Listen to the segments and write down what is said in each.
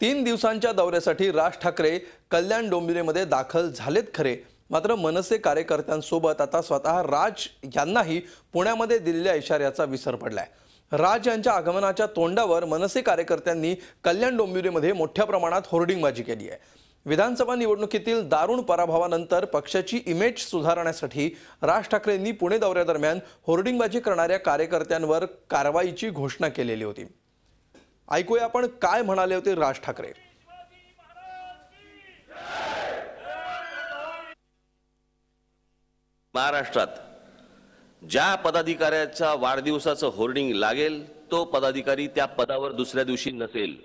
3 दिवसांच्या दौऱ्यासाठी राज ठाकरे कल्याण डोंबिवलीमध्ये दाखल झालेत खरे, मात्र मनसे कार्यकर्त्यांसोबत आता स्वतः राज यांनाही पुण्यामध्ये दिलेल्या इशाऱ्याचा विसर पडलाय। राज यांच्या आगमनाच्या तोंडावर मनसे कार्यकर्त्यांनी कल्याण डोंबिवलीमध्ये मोठ्या प्रमाणात होर्डिंगबाजी केली आहे। विधानसभा निवडणुकीतील दारुण पराभवानंतर पक्षाची इमेज सुधारण्यासाठी राज ठाकरेंनी पुणे दौऱ्यादरम्यान होर्डिंगबाजी करणाऱ्या कार्यकर्त्यांवर कारवाईची घोषणा केलेली होती। ऐकूया आपण काय म्हणाले होते राज ठाकरे। महाराष्ट्रात ज्या पदाधिकाऱ्याचा वाढदिवसाचं होर्डिंग लागेल तो पदाधिकारी त्या पदावर दुसऱ्या दिवशी नसेल।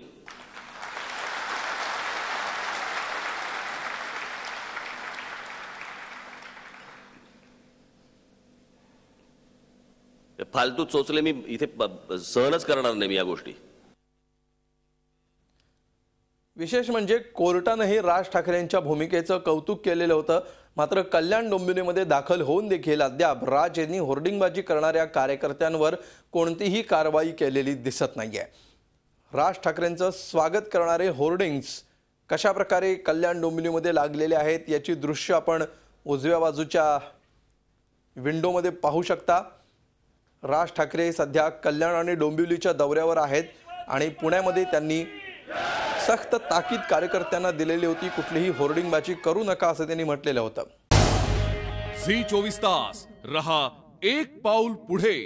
फालतू चोचले मी इथे सहनच करणार नाही या गोष्टी। विशेष म्हणजे कोर्टानेही राज ठाकरेंच्या भूमिकेचं कौतुक केलेलं होतं, मात्र कल्याण डोंबिवलीमध्ये दाखल होऊन देखील अद्याप राज यांनी होर्डिंगबाजी करणाऱ्या कार्यकर्त्यांवर कोणतीही कारवाई केलेली दिसत नाहीये। राज ठाकरेंचं स्वागत करणारे होर्डिंग्स कशा प्रकारे कल्याण डोंबिवलीमध्ये लागलेले आहेत याची दृश्य आपण उजव्या बाजूच्या विंडोमध्ये पाहू शकता। राज ठाकरे सध्या कल्याण आणि डोंबिवलीच्या दौऱ्यावर आहेत आणि पुण्यामध्ये त्यांनी सख्त ताकीद कार्यकर्त्यांना दिलेली होती, कुठलीही होर्डिंगबाजी करू नका असं त्यांनी म्हटलेलं होतं। झी 24 तास रहा एक पाऊल पुढे।